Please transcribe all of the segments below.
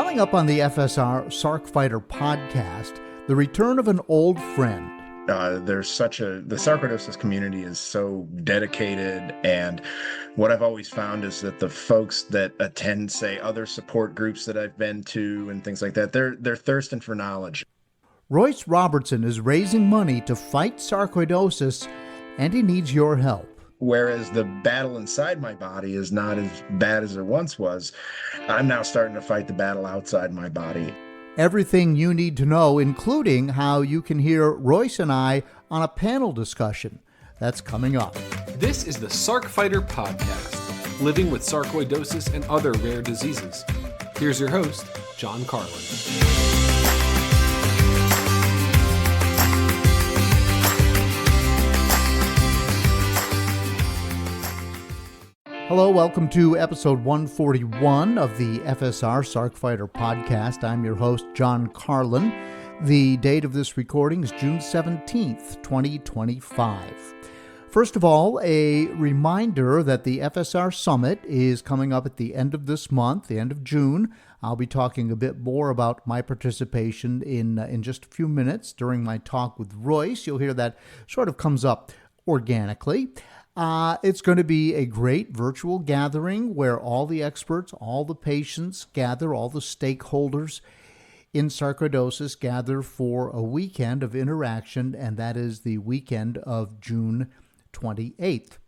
Coming up on the FSR Sarcfighter podcast, the return of an old friend. The sarcoidosis community is so dedicated, and what I've always found is that the folks that attend, say, other support groups that I've been to and things like that, they're thirsting for knowledge. Royce Robertson is raising money to fight sarcoidosis, and he needs your help. Whereas the battle inside my body is not as bad as it once was, I'm now starting to fight the battle outside my body. Everything you need to know, including how you can hear Royce and I on a panel discussion. That's coming up. This is the Sarcfighter podcast, living with sarcoidosis and other rare diseases. Here's your host, John Carlin. Hello, welcome to episode 141 of the FSR Sarcfighter podcast. I'm your host, John Carlin. The date of this recording is June 17th, 2025. First of all, a reminder that the FSR Summit is coming up at the end of this month, the end of June. I'll be talking a bit more about my participation in just a few minutes during my talk with Royce. You'll hear that sort of comes up organically. It's going to be a great virtual gathering where all the experts, all the patients gather, all the stakeholders in sarcoidosis gather for a weekend of interaction, and that is the weekend of June 28th.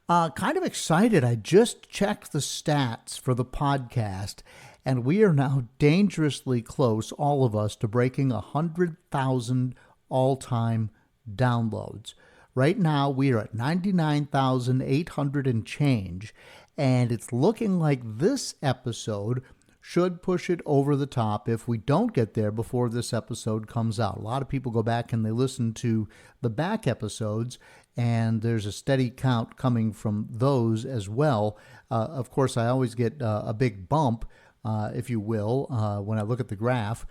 Kind of excited. I just checked the stats for the podcast, and we are now dangerously close, all of us, to breaking 100,000 all-time downloads. Right now, we are at 99,800 and change, and it's looking like this episode should push it over the top if we don't get there before this episode comes out. A lot of people go back and they listen to the back episodes, and there's a steady count coming from those as well. Of course, I always get a big bump, if you will, when I look at the graph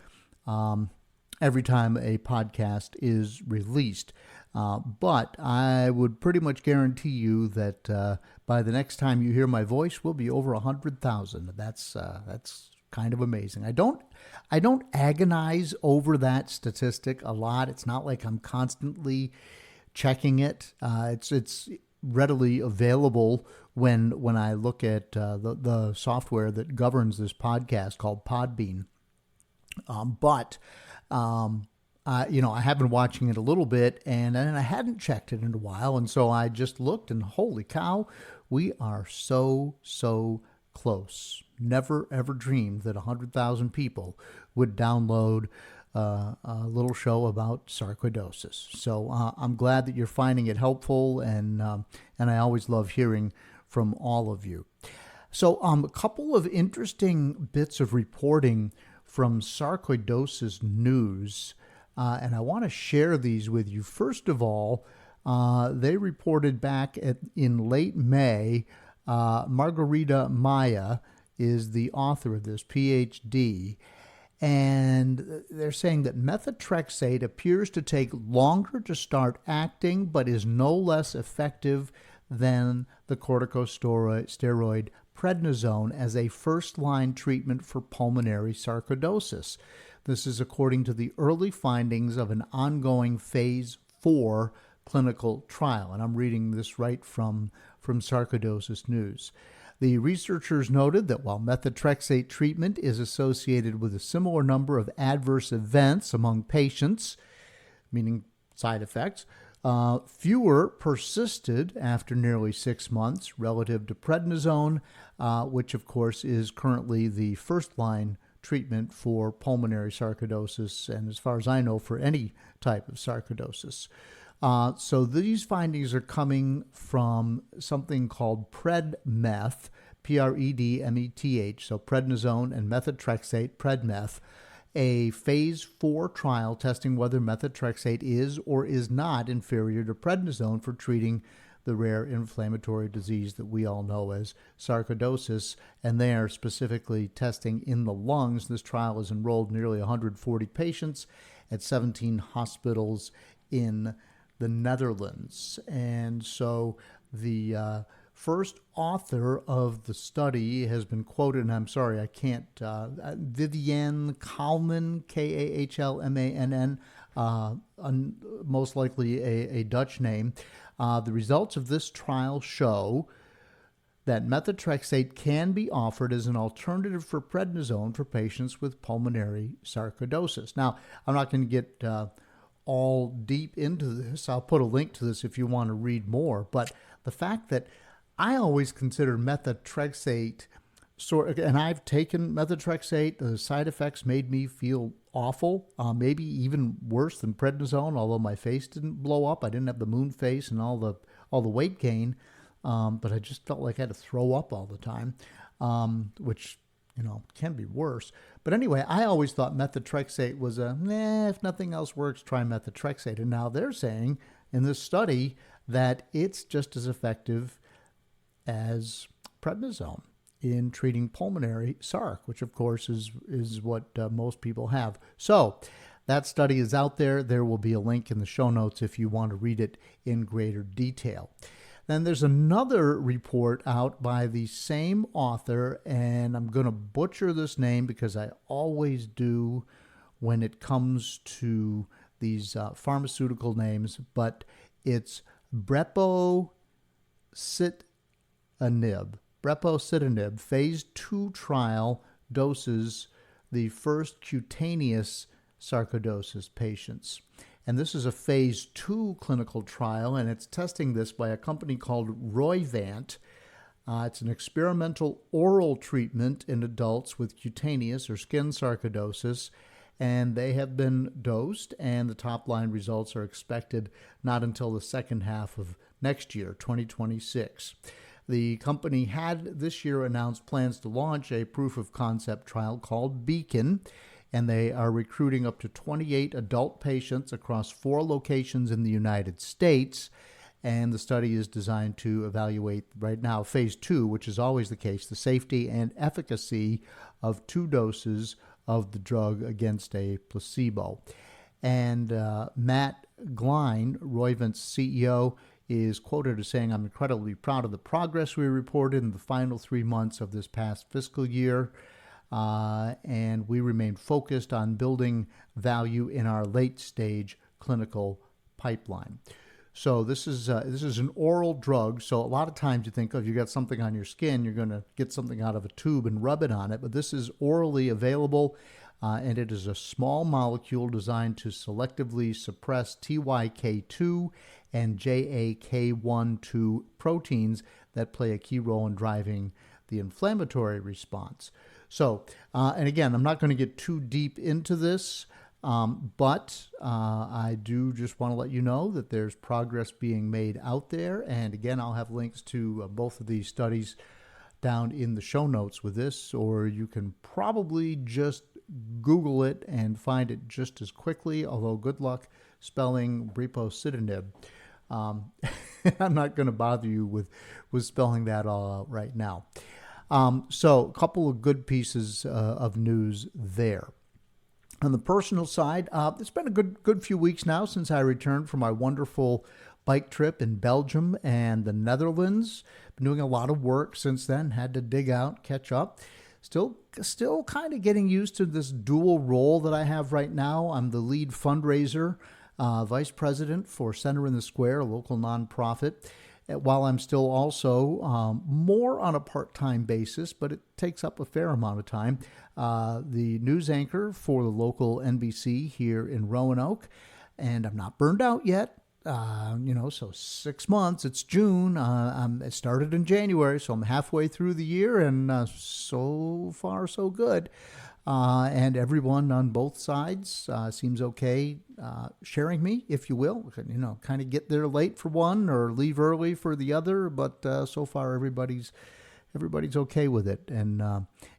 every time a podcast is released. But I would pretty much guarantee you that by the next time you hear my voice, we'll be over 100,000. That's kind of amazing. I don't agonize over that statistic a lot. It's not like I'm constantly checking it. It's readily available when I look at the software that governs this podcast called Podbean. I have been watching it a little bit, and I hadn't checked it in a while, and so I just looked, and holy cow, we are so close. Never, ever dreamed that 100,000 people would download a little show about sarcoidosis. So I'm glad that you're finding it helpful, and I always love hearing from all of you. So a couple of interesting bits of reporting from Sarcoidosis News. And I want to share these with you. First of all, they reported back in late May, Margarita Maya is the author of this, PhD, and they're saying that methotrexate appears to take longer to start acting, but is no less effective than the corticosteroid prednisone as a first-line treatment for pulmonary sarcoidosis. This is according to the early findings of an ongoing phase 4 clinical trial. And I'm reading this right from Sarcoidosis News. The researchers noted that while methotrexate treatment is associated with a similar number of adverse events among patients, meaning side effects, fewer persisted after nearly 6 months relative to prednisone, which of course is currently the first-line treatment for pulmonary sarcoidosis, and as far as I know, for any type of sarcoidosis. So these findings are coming from something called PredMeth, PredMeth, so prednisone and methotrexate, PredMeth, a phase 4 trial testing whether methotrexate is or is not inferior to prednisone for treating the rare inflammatory disease that we all know as sarcoidosis, and they are specifically testing in the lungs. This trial has enrolled nearly 140 patients at 17 hospitals in the Netherlands. And so the first author of the study has been quoted, and I'm sorry, I can't, Vivienne Kalman, Kahlmann, most likely a Dutch name. The results of this trial show that methotrexate can be offered as an alternative for prednisone for patients with pulmonary sarcoidosis. Now, I'm not going to get all deep into this. I'll put a link to this if you want to read more. But the fact that I always considered methotrexate, and I've taken methotrexate, the side effects made me feel awful, maybe even worse than prednisone, although my face didn't blow up. I didn't have the moon face and all the weight gain. But I just felt like I had to throw up all the time, which, can be worse. But anyway, I always thought methotrexate was if nothing else works, try methotrexate. And now they're saying in this study that it's just as effective as prednisone in treating pulmonary sarc, which of course is what most people have. So that study is out there. There will be a link in the show notes if you want to read it in greater detail. Then there's another report out by the same author, and I'm going to butcher this name because I always do when it comes to these pharmaceutical names, but it's brepocitinib. Brepocitinib, phase 2 trial doses the first cutaneous sarcoidosis patients. And this is a phase 2 clinical trial, and it's testing this by a company called Roivant. It's an experimental oral treatment in adults with cutaneous or skin sarcoidosis, and they have been dosed, and the top-line results are expected not until the second half of next year, 2026. The company had this year announced plans to launch a proof-of-concept trial called Beacon, and they are recruiting up to 28 adult patients across 4 locations in the United States. And the study is designed to evaluate right now phase 2, which is always the case, the safety and efficacy of 2 doses of the drug against a placebo. And Matt Glein, Roivant's CEO, is quoted as saying, "I'm incredibly proud of the progress we reported in the final 3 months of this past fiscal year. And we remain focused on building value in our late-stage clinical pipeline." So this is an oral drug. So a lot of times you think, if you got something on your skin, you're going to get something out of a tube and rub it on it. But this is orally available, and it is a small molecule designed to selectively suppress TYK2 and JAK1/2 proteins that play a key role in driving the inflammatory response. So, and again, I'm not going to get too deep into this, but I do just want to let you know that there's progress being made out there. And again, I'll have links to both of these studies down in the show notes with this, or you can probably just Google it and find it just as quickly, although good luck spelling brepocitinib. I'm not going to bother you with spelling that all out right now. So a couple of good pieces of news there. On the personal side, it's been a good few weeks now since I returned from my wonderful bike trip in Belgium and the Netherlands. Been doing a lot of work since then, had to dig out, catch up. Still kind of getting used to this dual role that I have right now. I'm the lead fundraiser, vice president for Center in the Square, a local nonprofit, while I'm still also more on a part-time basis, but it takes up a fair amount of time, the news anchor for the local NBC here in Roanoke. And I'm not burned out yet. So 6 months, it's June. It started in January, so I'm halfway through the year, and so far, so good. And everyone on both sides seems okay sharing me, if you will. Kind of get there late for one or leave early for the other, but so far everybody's okay with it, and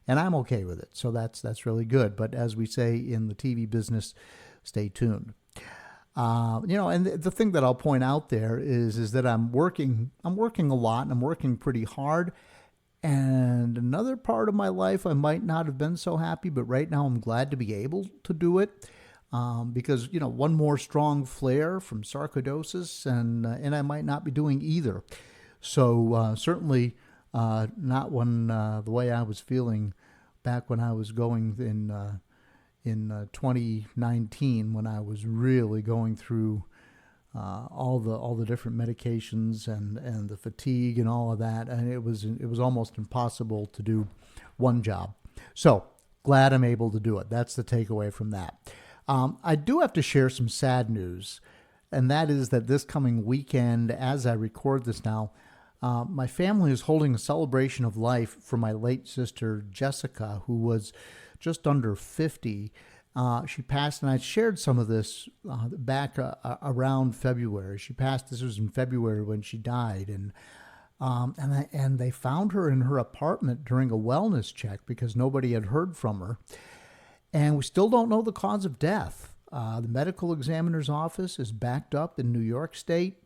I'm okay with it. So that's really good. But as we say in the TV business, stay tuned. And the thing that I'll point out there is that I'm working a lot, and I'm working pretty hard. And another part of my life, I might not have been so happy, but right now I'm glad to be able to do it because, one more strong flare from sarcoidosis, and I might not be doing either. So certainly not when the way I was feeling back when I was going in 2019, when I was really going through all the different medications and the fatigue and all of that, and it was almost impossible to do one job. So glad I'm able to do it. That's the takeaway from that. I do have to share some sad news, and that is that this coming weekend, as I record this now, my family is holding a celebration of life for my late sister, Jessica, who was just under 50. She passed, and I shared some of this back around February. She passed, this was in February when she died, and they found her in her apartment during a wellness check because nobody had heard from her. And we still don't know the cause of death. The medical examiner's office is backed up in New York State.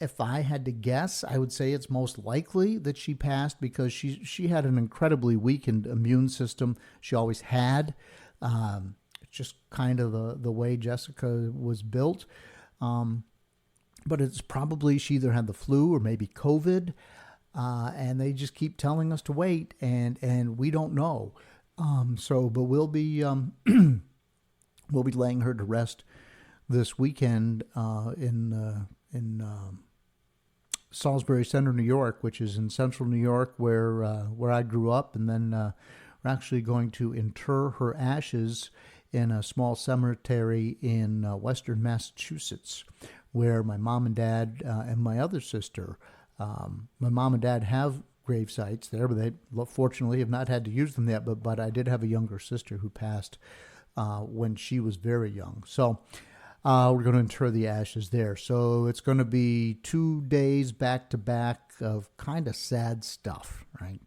If I had to guess, I would say it's most likely that she passed because she had an incredibly weakened immune system. She always had. Just kind of the way Jessica was built. But it's probably she either had the flu or maybe COVID. And they just keep telling us to wait, and we don't know. But we'll be we'll be laying her to rest this weekend in Salisbury Center, New York, which is in central New York, where I grew up, and then we're actually going to inter her ashes in a small cemetery in western Massachusetts, where my mom and dad and my other sister. My mom and dad have grave sites there, but they fortunately have not had to use them yet. But I did have a younger sister who passed when she was very young. So we're going to inter the ashes there. So it's going to be 2 days back to back of kind of sad stuff, right?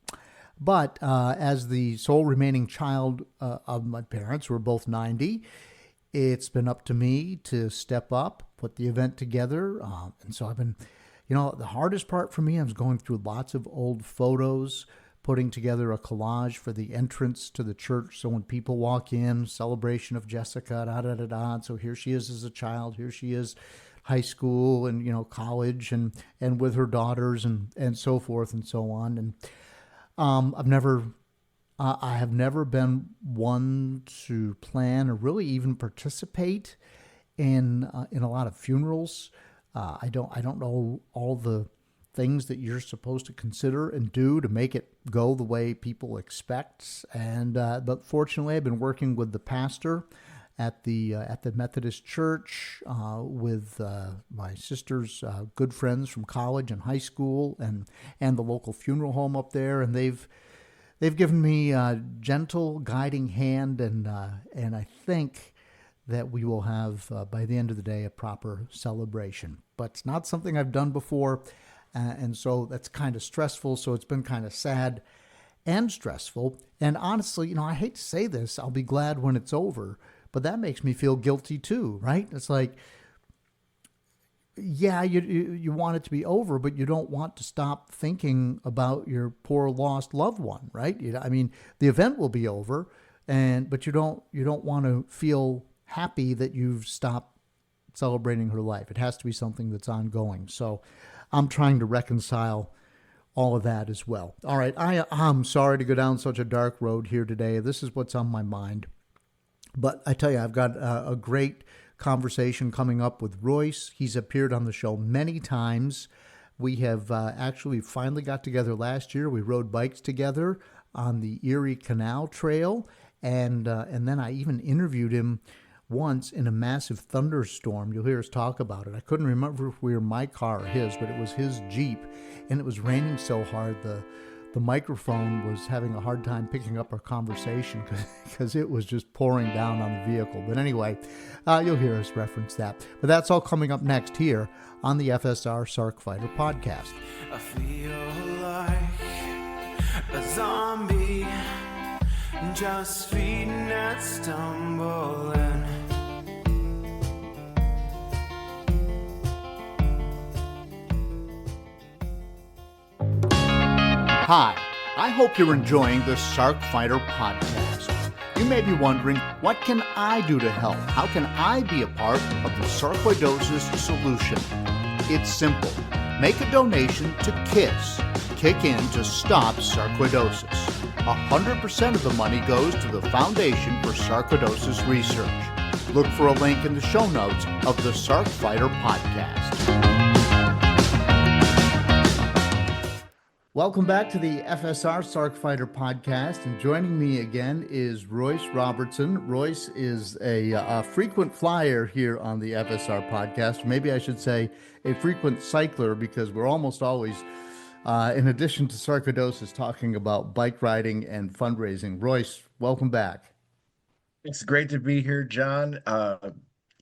But as the sole remaining child of my parents, who are both 90, it's been up to me to step up, put the event together. And so I've been, the hardest part for me, I was going through lots of old photos, putting together a collage for the entrance to the church. So when people walk in, celebration of Jessica, da-da-da-da. So here she is as a child. Here she is, high school and, college and with her daughters and so forth and so on. And I have never been one to plan or really even participate in a lot of funerals. I don't know all the things that you're supposed to consider and do to make it go the way people expect. But fortunately, I've been working with the pastor at the Methodist Church with my sister's good friends from college and high school and the local funeral home up there, and they've given me a gentle guiding hand, and I think that we will have by the end of the day a proper celebration. But it's not something I've done before, and so that's kind of stressful. So it's been kind of sad and stressful. And honestly, I hate to say this, I'll be glad when it's over. But that makes me feel guilty too, right? It's like, yeah, you want it to be over, but you don't want to stop thinking about your poor lost loved one, right? I mean, the event will be over, but you don't want to feel happy that you've stopped celebrating her life. It has to be something that's ongoing. So I'm trying to reconcile all of that as well. All right, I'm sorry to go down such a dark road here today. This is what's on my mind. But I tell you, I've got a great conversation coming up with Royce. He's appeared on the show many times. We have actually finally got together last year. We rode bikes together on the Erie Canal Trail. And then I even interviewed him once in a massive thunderstorm. You'll hear us talk about it. I couldn't remember if we were my car or his, but it was his Jeep. And it was raining so hard, the microphone was having a hard time picking up our conversation because it was just pouring down on the vehicle. But anyway, you'll hear us reference that. But that's all coming up next here on the FSR Sarcoidosis podcast. I feel like a zombie, just feeding and stumbling. Hi, I hope you're enjoying the Sarc Fighter podcast. You may be wondering, what can I do to help? How can I be a part of the sarcoidosis solution? It's simple. Make a donation to KISS, Kick In to Stop Sarcoidosis. 100% of the money goes to the Foundation for Sarcoidosis Research. Look for a link in the show notes of the Sarc Fighter podcast. Welcome back to the FSR Sarc Fighter podcast, and joining me again is Royce Robertson. Royce is a frequent flyer here on the FSR podcast. Maybe I should say a frequent cycler, because we're almost always, in addition to sarcoidosis, talking about bike riding and fundraising. Royce, welcome back. It's great to be here, John.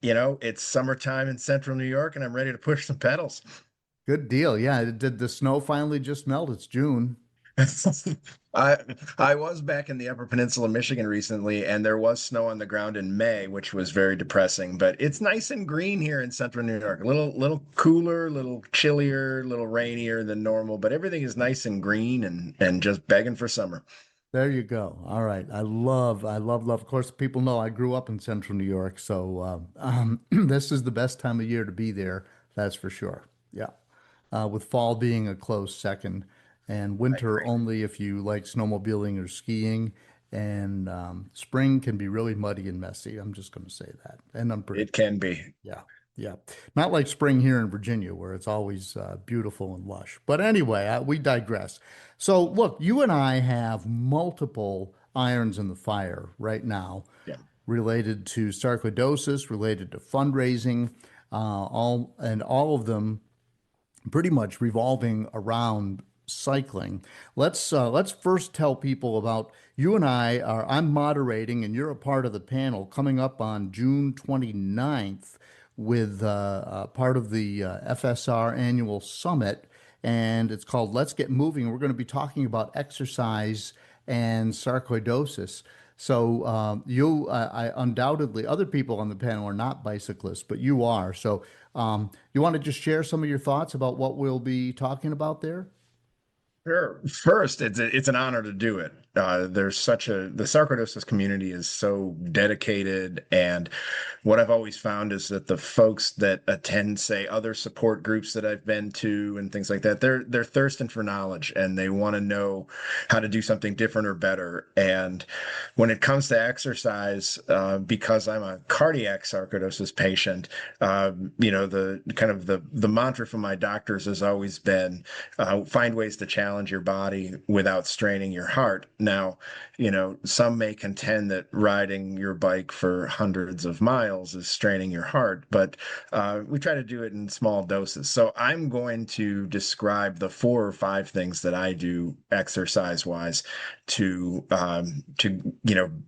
It's summertime in central New York, and I'm ready to push some pedals. Good deal. Yeah. Did the snow finally just melt? It's June. I was back in the Upper Peninsula, Michigan recently, and there was snow on the ground in May, which was very depressing. But it's nice and green here in central New York. A little cooler, a little chillier, a little rainier than normal, but everything is nice and green and just begging for summer. There you go. All right. I love. Of course, people know I grew up in central New York, so this is the best time of year to be there. That's for sure. Yeah. With fall being a close second, and winter only if you like snowmobiling or skiing, and spring can be really muddy and messy. I'm just going to say that, and It can be. Yeah. Not like spring here in Virginia, where it's always beautiful and lush. But anyway, we digress. So look, you and I have multiple irons in the fire right now, related to sarcoidosis, related to fundraising, all of them pretty much revolving around cycling. Let's first tell people about you and I'm moderating, and you're a part of the panel coming up on June 29th with part of the FSR Annual Summit, and it's called Let's Get Moving. We're going to be talking about exercise and sarcoidosis. So I undoubtedly, other people on the panel are not bicyclists, but you are. So you want to just share some of your thoughts about what we'll be talking about there? Sure. First, it's an honor to do it. The sarcoidosis community is so dedicated, and what I've always found is that the folks that attend, say, other support groups that I've been to and things like that, they're thirsting for knowledge, and they want to know how to do something different or better. And when it comes to exercise, because I'm a cardiac sarcoidosis patient, the mantra from my doctors has always been find ways to challenge your body without straining your heart. Now, some may contend that riding your bike for hundreds of miles is straining your heart, but we try to do it in small doses. So I'm going to describe the 4 or 5 things that I do exercise-wise to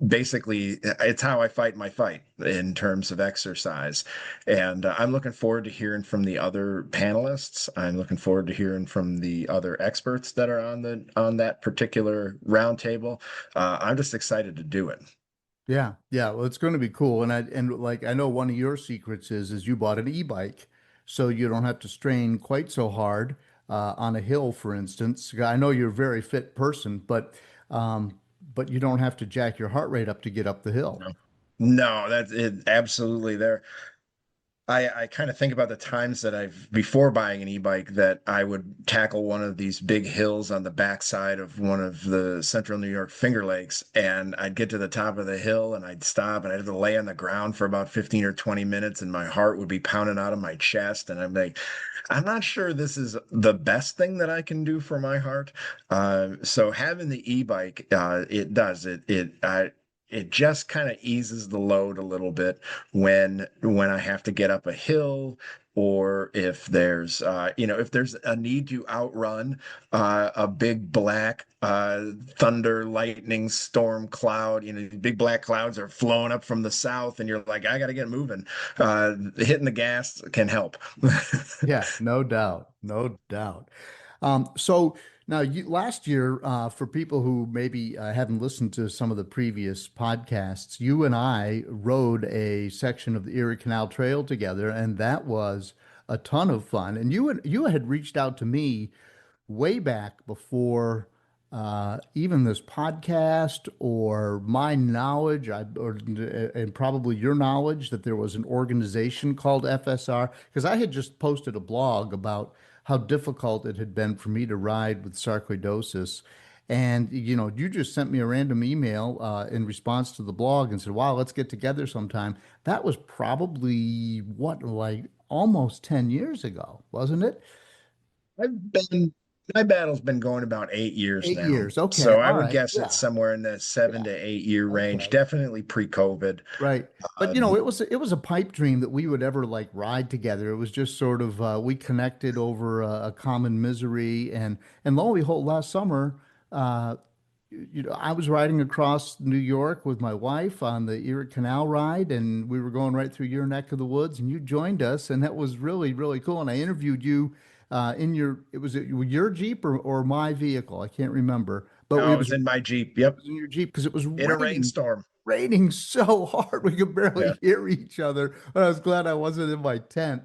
basically, it's how I fight my fight in terms of exercise. And I'm looking forward to hearing from the other panelists. I'm looking forward to hearing from the other experts that are on that particular roundtable. I'm just excited to do it. Yeah. Well, it's going to be cool. And I know one of your secrets is you bought an e-bike, so you don't have to strain quite so hard on a hill, for instance. I know you're a very fit person, but you don't have to jack your heart rate up to get up the hill. No, that's it. Absolutely. I kind of think about the times that before buying an e-bike, that I would tackle one of these big hills on the backside of one of the central New York Finger Lakes, and I'd get to the top of the hill and I'd stop and I'd have to lay on the ground for about 15 or 20 minutes, and my heart would be pounding out of my chest. And I'm like, I'm not sure this is the best thing that I can do for my heart. So having the e-bike, it just kind of eases the load a little bit when I have to get up a hill, or if there's a need to outrun a big black thunder, lightning, storm cloud. Big black clouds are flowing up from the south, and you're like, I got to get moving. Hitting the gas can help. Yeah, no doubt. So now, last year, for people who maybe haven't listened to some of the previous podcasts, you and I rode a section of the Erie Canal Trail together, and that was a ton of fun. And you had reached out to me way back before even this podcast or my knowledge, and probably your knowledge, that there was an organization called FSR, because I had just posted a blog about how difficult it had been for me to ride with sarcoidosis. And you just sent me a random email in response to the blog and said, "Wow, let's get together sometime." That was probably what, like almost 10 years ago, wasn't it? I've been my battle's been going about 8 years 8 years. now. Okay. So I All would right. guess it's Yeah. somewhere in the seven Yeah. to 8 year range, Okay. definitely pre-COVID. Right. But Um, it was a pipe dream that we would ever like ride together. It was just sort of we connected over a common misery, and lo and behold, last summer, uh, I was riding across New York with my wife on the Erie Canal ride, and we were going right through your neck of the woods, and you joined us, and that was really, really cool. And I interviewed you it was your Jeep or my vehicle? I can't remember, but I it was was in my Jeep. Yep. in your Jeep because it was In a raining rainstorm. raining so hard we could barely Yeah. hear each other. But I was glad I wasn't in my tent.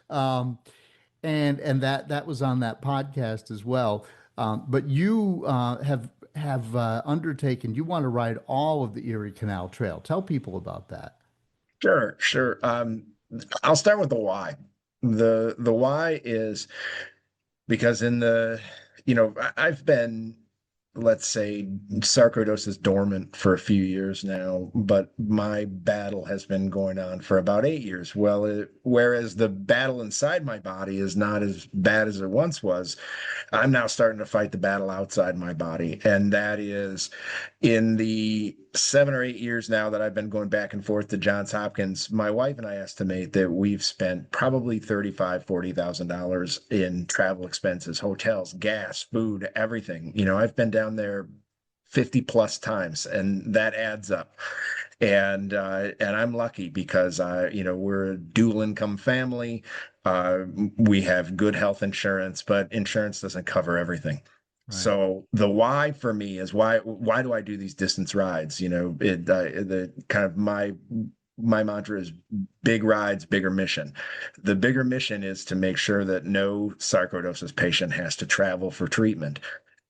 Um, and that was on that podcast as well. But you have undertaken. You want to ride all of the Erie Canal Trail. Tell people about that. Sure, sure. I'll start with the why. The why is because I've been, let's say, sarcoidosis dormant for a few years now, but my battle has been going on for about 8 years. Well, whereas the battle inside my body is not as bad as it once was, I'm now starting to fight the battle outside my body. And that is in the 7 or 8 years now that I've been going back and forth to Johns Hopkins. My wife and I estimate that we've spent probably $40,000 in travel expenses, hotels, gas, food, everything. I've been down there 50 plus times, and that adds up. And I'm lucky because we're a dual income family. Uh, we have good health insurance, but insurance doesn't cover everything. Right. So the why for me is why do I do these distance rides? The kind of my mantra is big rides, bigger mission. The bigger mission is to make sure that no sarcoidosis patient has to travel for treatment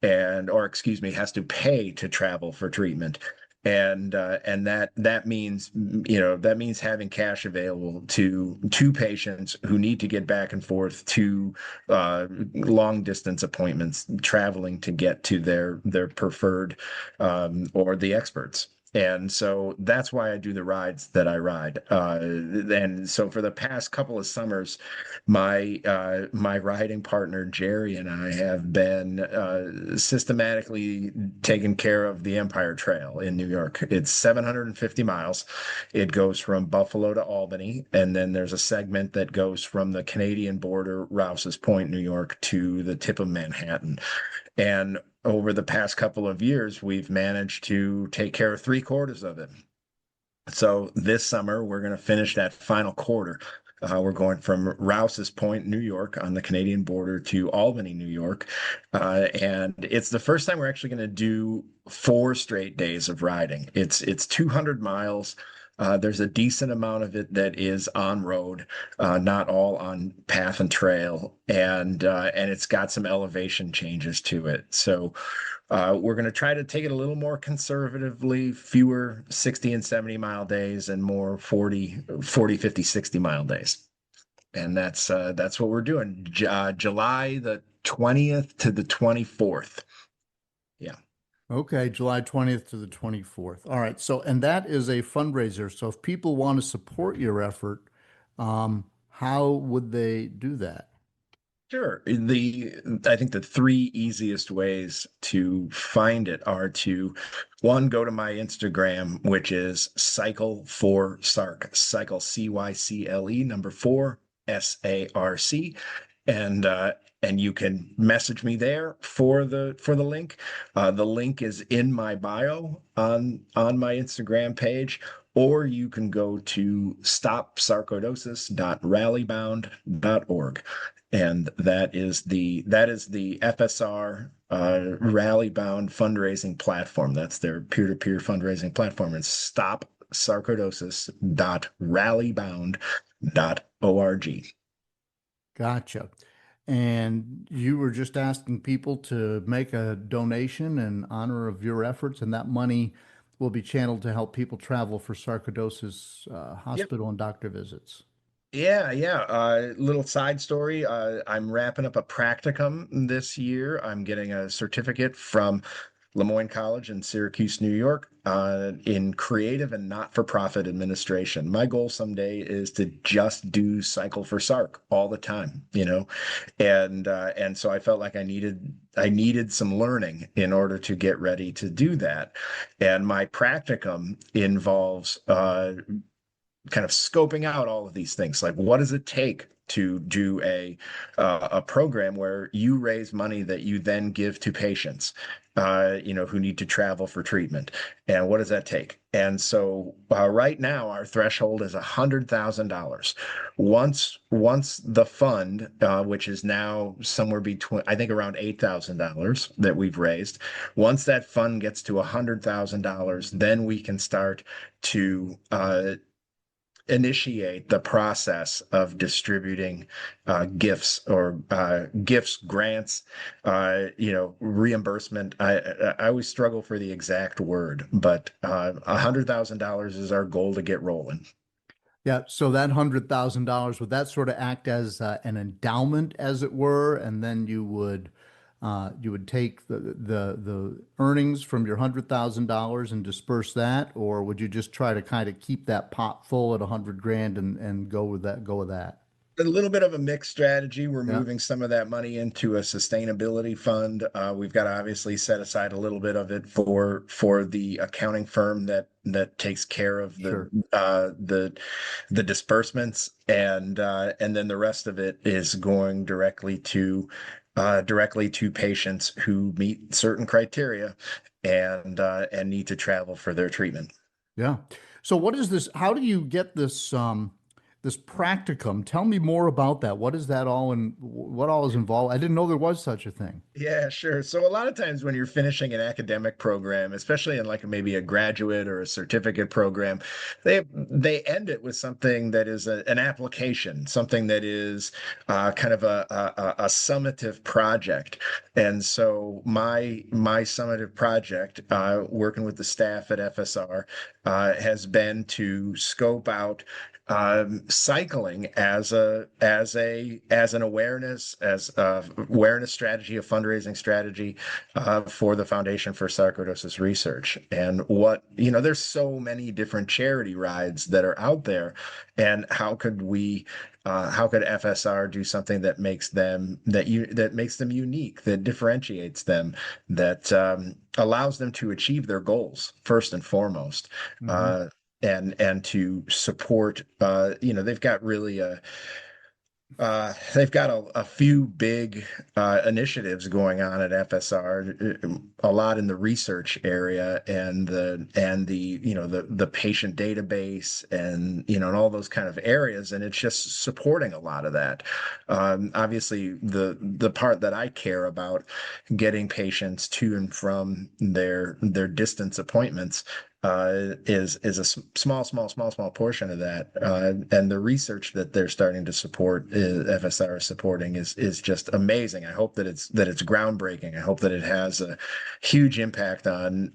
or excuse me, has to pay to travel for treatment. And that means having cash available to patients who need to get back and forth to long distance appointments, traveling to get to their preferred or the experts. And so that's why I do the rides that I ride. And so for the past couple of summers, my riding partner Jerry and I have been systematically taking care of the Empire Trail in New York. It's 750 miles. It goes from Buffalo to Albany, and then there's a segment that goes from the Canadian border, Rouse's Point, New York, to the tip of Manhattan. And over the past couple of years, we've managed to take care of three-quarters of it. So this summer, we're going to finish that final quarter. We're going from Rouse's Point, New York, on the Canadian border to Albany, New York. And it's the first time we're actually going to do 4 straight days of riding. It's 200 miles. There's a decent amount of it that is on road, not all on path and trail, and it's got some elevation changes to it. So we're going to try to take it a little more conservatively, fewer 60 and 70 mile days and more 40, 50, 60 mile days. And that's what we're doing. July the 20th to the 24th. Yeah. Okay, July 20th to the 24th. All right. So, and that is a fundraiser. So if people want to support your effort, how would they do that? Sure. I think the three easiest ways to find it are to, one, go to my Instagram, which is Cycle for Sarc, Cycle CYCLE number 4 SARC, and you can message me there for the link. The link is in my bio on my Instagram page, or you can go to stopsarcoidosis.rallybound.org. And that is the FSR Rally Bound fundraising platform. That's their peer-to-peer fundraising platform. It's stopsarcoidosis.rallybound.org. Gotcha. And you were just asking people to make a donation in honor of your efforts, and that money will be channeled to help people travel for sarcoidosis Yep. hospital and doctor visits. Yeah. Little side story. I'm wrapping up a practicum this year. I'm getting a certificate from Lemoyne College in Syracuse, New York, in creative and not-for-profit administration. My goal someday is to just do cycle for Sark all the time, and so I felt like I needed some learning in order to get ready to do that. And my practicum involves kind of scoping out all of these things. Like, what does it take to do a program where you raise money that you then give to patients, who need to travel for treatment, and what does that take? And so right now our threshold is $100,000. Once the fund, which is now somewhere between, I think, around $8,000 that we've raised, once that fund gets to $100,000, then we can start to initiate the process of distributing gifts, grants, reimbursement. I always struggle for the exact word, but $100,000 is our goal to get rolling. Yeah, so that $100,000, would that sort of act as an endowment, as it were, and then you would take the earnings from your $100,000 and disperse that, or would you just try to kind of keep that pot full at 100 grand and go with that, go with that? A little bit of a mixed strategy. We're Yeah, moving some of that money into a sustainability fund. We've got to obviously set aside a little bit of it for the accounting firm that takes care of the sure. the disbursements, and then the rest of it is going directly to patients who meet certain criteria and need to travel for their treatment. Yeah. So what is this? How do you get this practicum? Tell me more about that. What is that all and what all is involved? I didn't know there was such a thing. Yeah, sure. So a lot of times when you're finishing an academic program, especially in like maybe a graduate or a certificate program, they end it with something that is an application, something that is kind of a summative project. And so my summative project, working with the staff at FSR, has been to scope out cycling as an awareness strategy, a fundraising strategy for the Foundation for Sarcoidosis Research. And there's so many different charity rides that are out there, and how could FSR do something that makes them unique, that differentiates them, that allows them to achieve their goals first and foremost, Hmm. uh, and to support. They've got a few big initiatives going on at FSR, a lot in the research area and the patient database and all those kind of areas, and it's just supporting a lot of that. Obviously, the part that I care about, getting patients to and from their distance appointments, is a small portion of that, and the research that they're starting to support, FSR is supporting, is just amazing. I hope that it's groundbreaking. I hope that it has a huge impact on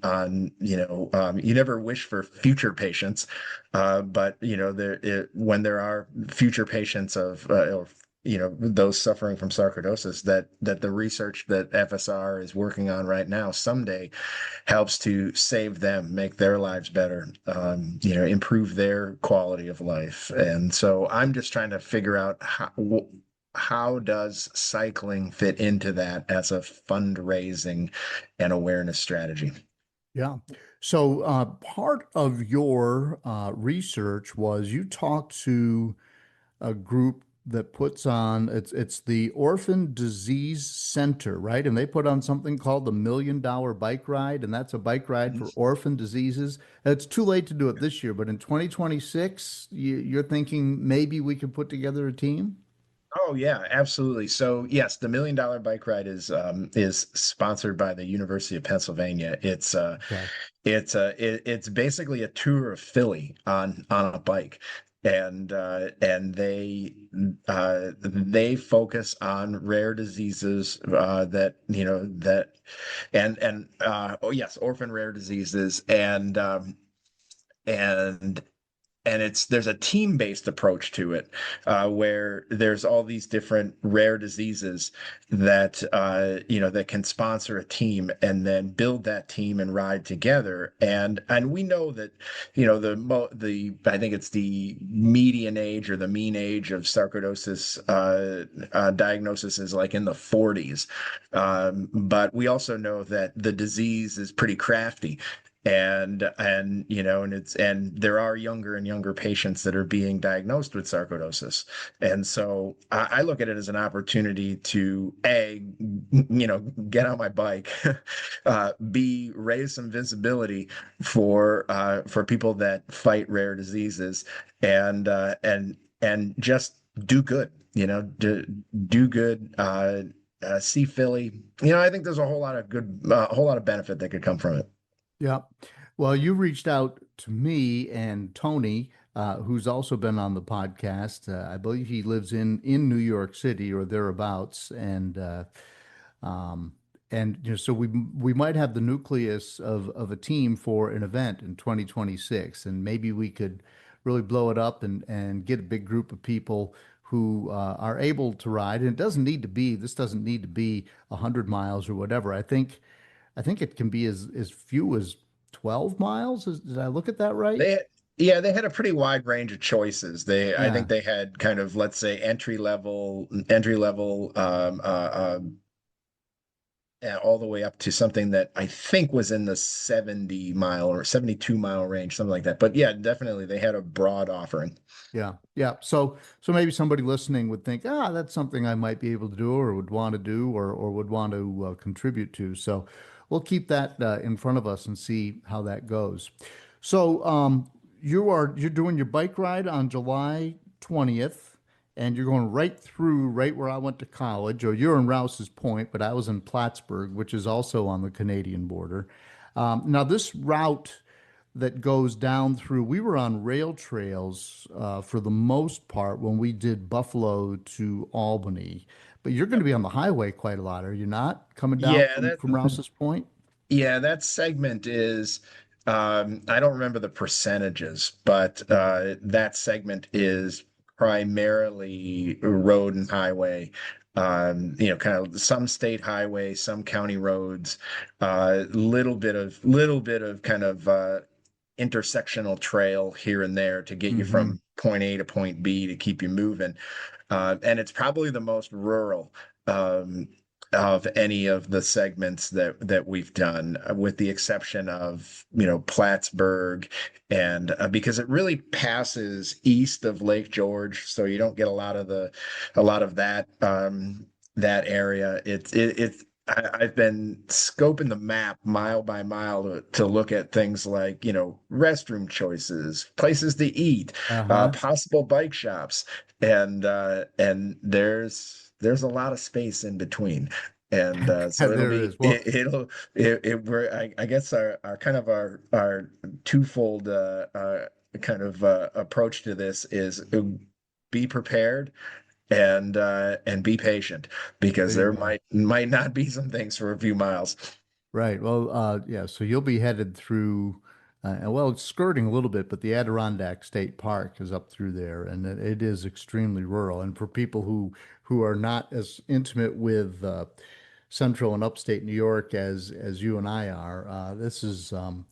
you never wish for future patients, but when there are future patients of or those suffering from sarcoidosis, that the research that FSR is working on right now someday helps to save them, make their lives better, improve their quality of life. And so I'm just trying to figure out how does cycling fit into that as a fundraising and awareness strategy. Yeah. So part of your research was you talked to a group that puts on it's the Orphan Disease Center, right? And they put on something called the $1 Million Bike Ride, and that's a bike ride for orphan diseases. It's too late to do it this year, but in 2026, you're thinking maybe we could put together a team? Oh yeah, absolutely. So yes, the $1 Million Bike Ride is sponsored by the University of Pennsylvania. Okay. It's basically a tour of Philly on a bike, and they focus on rare diseases, oh yes, orphan rare diseases, and there's a team-based approach to it, where there's all these different rare diseases that that can sponsor a team and then build that team and ride together. And we know that I think it's the median age or the mean age of sarcoidosis diagnosis is like in the 40s, but we also know that the disease is pretty crafty. And there are younger and younger patients that are being diagnosed with sarcoidosis. And so I look at it as an opportunity to get on my bike, B, raise some visibility for people that fight rare diseases, and just do good, do good, see Philly. I think there's a whole lot of benefit that could come from it. Yeah. Well, you reached out to me and Tony, who's also been on the podcast. I believe he lives in New York City or thereabouts, so we might have the nucleus of a team for an event in 2026, and maybe we could really blow it up and get a big group of people who are able to ride. And this doesn't need to be 100 miles or whatever. I think it can be as few as 12 miles. Did I look at that right? They had a pretty wide range of choices. I think they had kind of, let's say, entry level, all the way up to something that I think was in the 70 mile or 72 mile range, something like that. But yeah, definitely they had a broad offering. Yeah. Yeah. So maybe somebody listening would think, that's something I might be able to do or would want to do or would want to contribute to. So we'll keep that in front of us and see how that goes. So you're doing your bike ride on July 20th, and you're going right where I went to college. Or you're in Rouse's Point, but I was in Plattsburgh, which is also on the Canadian border. Now this route that goes down through, we were on rail trails for the most part when we did Buffalo to Albany. But you're going to be on the highway quite a lot, are you not? Coming down from Rouse's Point? Yeah, that segment is, I don't remember the percentages, but that segment is primarily road and highway. Kind of some state highway, some county roads, little bit of kind of intersectional trail here and there to get you from point A to point B to keep you moving. And it's probably the most rural of any of the segments that we've done, with the exception of Plattsburgh, and because it really passes east of Lake George, so you don't get a lot of that area. I've been scoping the map mile by mile to look at things like, restroom choices, places to eat, possible bike shops, and there's a lot of space in between. And so I guess our kind of our twofold kind of approach to this is be prepared and be patient, because there might not be some things for a few miles. Right. Well, yeah. So you'll be headed through, it's skirting a little bit, but the Adirondack State Park is up through there, and it is extremely rural. And for people who are not as intimate with Central and Upstate New York as you and I are, this is a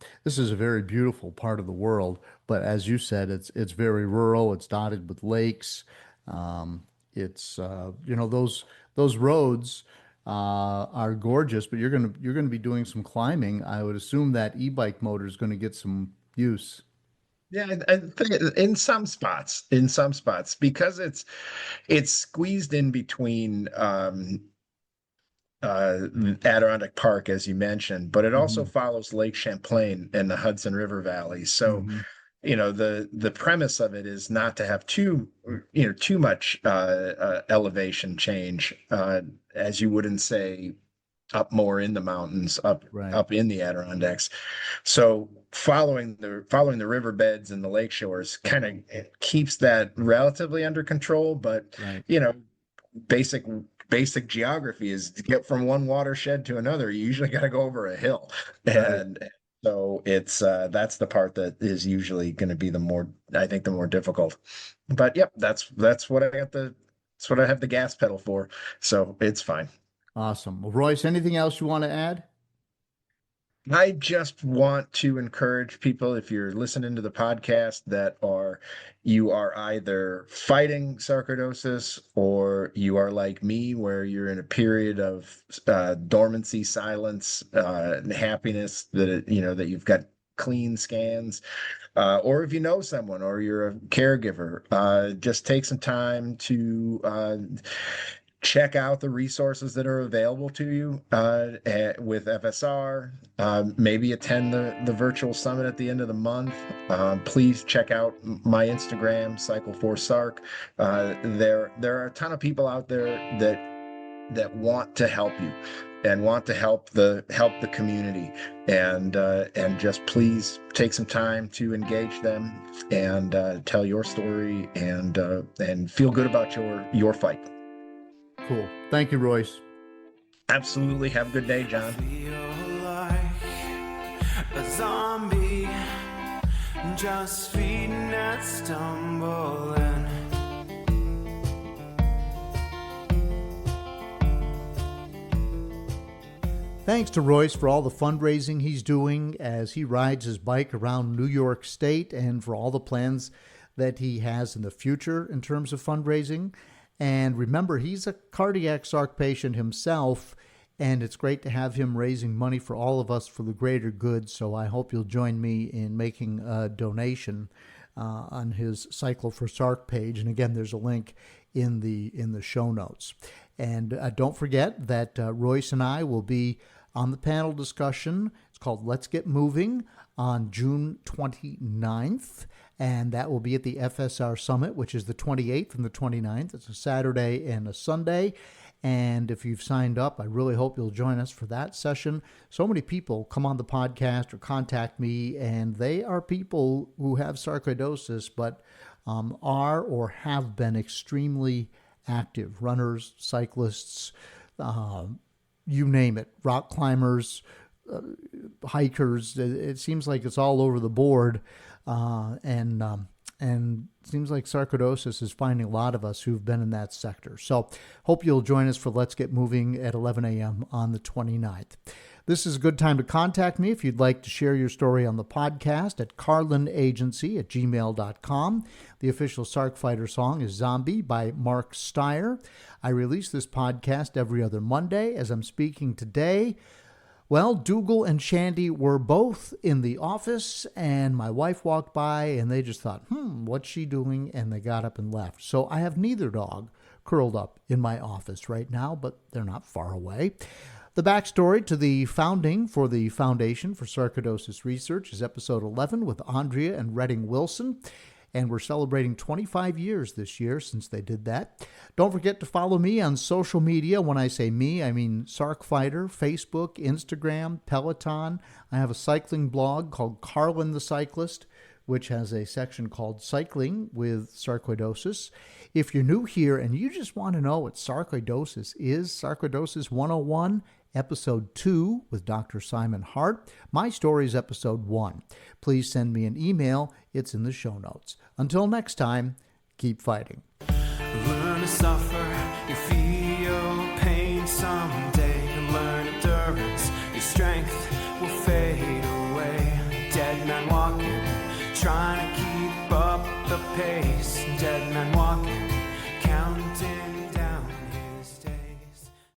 very beautiful part of the world. But as you said, it's very rural. It's dotted with lakes. It's those roads are gorgeous, but you're gonna be doing some climbing. I would assume that e-bike motor is going to get some use. Yeah, I think in some spots, because it's squeezed in between Adirondack Park, as you mentioned, but it also follows Lake Champlain and the Hudson River Valley. So the premise of it is not to have too much elevation change, as you wouldn't say up more in the mountains, up in the Adirondacks. So following the riverbeds and the lake shores kind of keeps that relatively under control. But basic geography is to get from one watershed to another, you usually got to go over a hill, and So it's that's the part that is usually going to be the more, I think, the more difficult. But yep, that's what that's what I have the gas pedal for. So it's fine. Awesome. Well, Royce, anything else you want to add? I just want to encourage people, if you're listening to the podcast, that you are either fighting sarcoidosis or you are like me, where you're in a period of dormancy, silence, and happiness, that you've got clean scans, or if you know someone or you're a caregiver, just take some time to check out the resources that are available to you with FSR. Maybe attend the virtual summit at the end of the month. Please check out my Instagram, Cycle4Sarc. There are a ton of people out there that want to help you and want to help the community, and just please take some time to engage them and tell your story and feel good about your fight. Cool. Thank you, Royce. Absolutely. Have a good day, John. Feel like a zombie, just feeding and stumbling. Thanks to Royce for all the fundraising he's doing as he rides his bike around New York State, and for all the plans that he has in the future in terms of fundraising. And remember, he's a cardiac sarc patient himself, and it's great to have him raising money for all of us for the greater good. So I hope you'll join me in making a donation on his Cycle4Sarc page. And again, there's a link in the show notes. And don't forget that Royce and I will be on the panel discussion. It's called Let's Get Moving on June 29th. And that will be at the FSR Summit, which is the 28th and the 29th. It's a Saturday and a Sunday. And if you've signed up, I really hope you'll join us for that session. So many people come on the podcast or contact me, and they are people who have sarcoidosis, but are or have been extremely active. Runners, cyclists, you name it, rock climbers, hikers. It seems like it's all over the board. And it seems like sarcoidosis is finding a lot of us who've been in that sector. So hope you'll join us for Let's Get Moving at 11 a.m. on the 29th. This is a good time to contact me if you'd like to share your story on the podcast at carlinagency@gmail.com. The official Sarc Fighter song is Zombie by Mark Steyer. I release this podcast every other Monday. As I'm speaking today, well, Dougal and Shandy were both in the office, and my wife walked by, and they just thought, what's she doing? And they got up and left. So I have neither dog curled up in my office right now, but they're not far away. The backstory to the founding for the Foundation for Sarcoidosis Research is episode 11 with Andrea and Redding Wilson. And we're celebrating 25 years this year since they did that. Don't forget to follow me on social media. When I say me, I mean Sarc Fighter, Facebook, Instagram, Peloton. I have a cycling blog called Carlin the Cyclist, which has a section called Cycling with Sarcoidosis. If you're new here and you just want to know what sarcoidosis is, Sarcoidosis 101, Episode 2 with Dr. Simon Hart. My story is Episode 1. Please send me an email. It's in the show notes. Until next time, keep fighting. Learn to suffer, you feel pain someday. Learn endurance, your strength will fade away. Dead man walking, trying to keep up the pace.